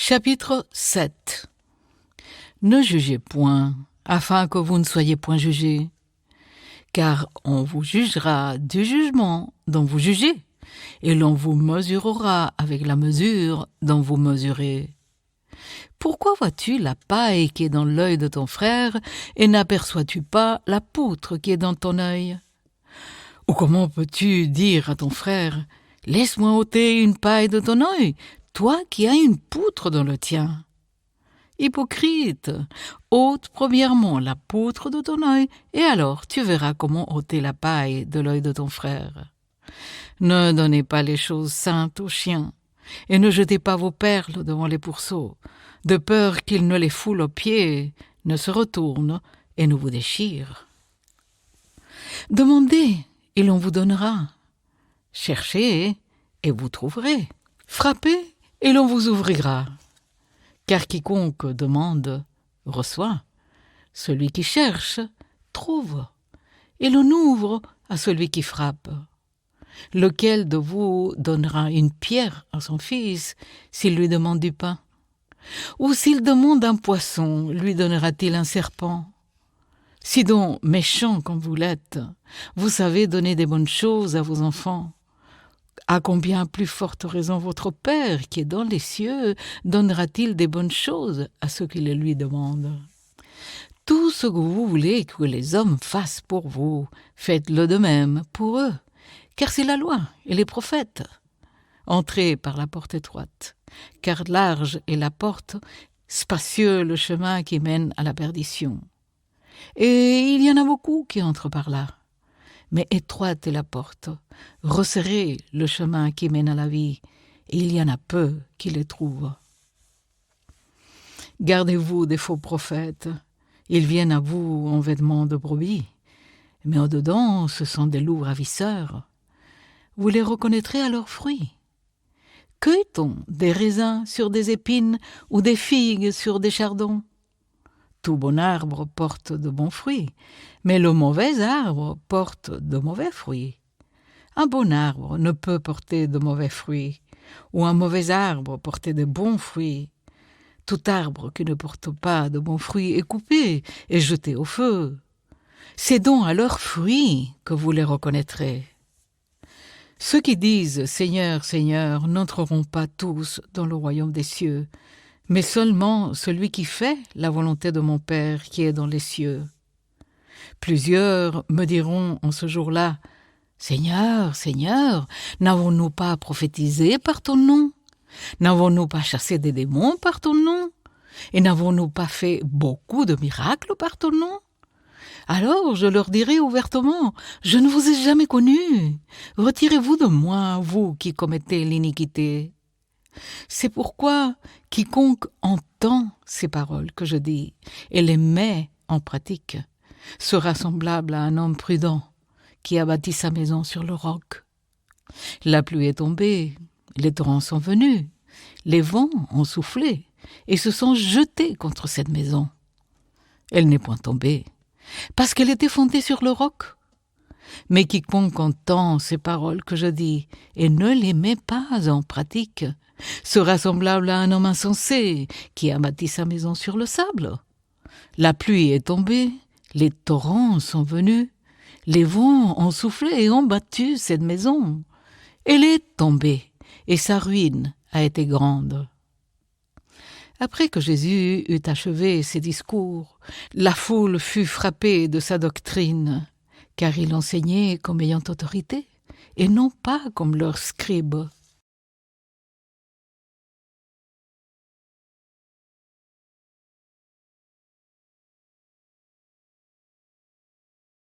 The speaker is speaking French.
Chapitre 7. Ne jugez point, afin que vous ne soyez point jugés, car on vous jugera du jugement dont vous jugez, et l'on vous mesurera avec la mesure dont vous mesurez. Pourquoi vois-tu la paille qui est dans l'œil de ton frère, et n'aperçois-tu pas la poutre qui est dans ton œil? Ou comment peux-tu dire à ton frère, « Laisse-moi ôter une paille de ton œil, toi qui as une poutre dans le tien ?» Hypocrite, ôte premièrement la poutre de ton œil, et alors tu verras comment ôter la paille de l'œil de ton frère. Ne donnez pas les choses saintes aux chiens, et ne jetez pas vos perles devant les pourceaux, de peur qu'ils ne les foulent aux pieds, ne se retournent et ne vous déchirent. Demandez, et l'on vous donnera. Cherchez, et vous trouverez. Frappez, et l'on vous ouvrira. Car quiconque demande, reçoit. Celui qui cherche, trouve. Et l'on ouvre à celui qui frappe. Lequel de vous donnera une pierre à son fils s'il lui demande du pain? Ou s'il demande un poisson, lui donnera-t-il un serpent? Si donc, méchant comme vous l'êtes, vous savez donner des bonnes choses à vos enfants, à combien plus forte raison votre Père, qui est dans les cieux, donnera-t-il des bonnes choses à ceux qui les lui demandent? Tout ce que vous voulez que les hommes fassent pour vous, faites-le de même pour eux, car c'est la loi et les prophètes. Entrez par la porte étroite, car large est la porte, spacieux le chemin qui mène à la perdition. Et il y en a beaucoup qui entrent par là. Mais étroite est la porte, resserré le chemin qui mène à la vie, et il y en a peu qui les trouvent. Gardez-vous des faux prophètes, ils viennent à vous en vêtements de brebis, mais au-dedans ce sont des loups ravisseurs. Vous les reconnaîtrez à leurs fruits. Cueille-t-on des raisins sur des épines ou des figues sur des chardons? Tout bon arbre porte de bons fruits, mais le mauvais arbre porte de mauvais fruits. Un bon arbre ne peut porter de mauvais fruits, ou un mauvais arbre porter de bons fruits. Tout arbre qui ne porte pas de bons fruits est coupé et jeté au feu. C'est donc à leurs fruits que vous les reconnaîtrez. Ceux qui disent « Seigneur, Seigneur » n'entreront pas tous dans le royaume des cieux, mais seulement celui qui fait la volonté de mon Père qui est dans les cieux. Plusieurs me diront en ce jour-là, « Seigneur, Seigneur, n'avons-nous pas prophétisé par ton nom? N'avons-nous pas chassé des démons par ton nom? Et n'avons-nous pas fait beaucoup de miracles par ton nom? » Alors je leur dirai ouvertement, « Je ne vous ai jamais connus. Retirez-vous de moi, vous qui commettez l'iniquité. » C'est pourquoi quiconque entend ces paroles que je dis et les met en pratique sera semblable à un homme prudent qui a bâti sa maison sur le roc. La pluie est tombée, les torrents sont venus, les vents ont soufflé et se sont jetés contre cette maison. Elle n'est point tombée, parce qu'elle était fondée sur le roc. Mais quiconque entend ces paroles que je dis et ne les met pas en pratique sera semblable à un homme insensé qui a bâti sa maison sur le sable. La pluie est tombée, les torrents sont venus, les vents ont soufflé et ont battu cette maison. Elle est tombée et sa ruine a été grande. Après que Jésus eut achevé ses discours, la foule fut frappée de sa doctrine, car il enseignait comme ayant autorité, et non pas comme leurs scribes.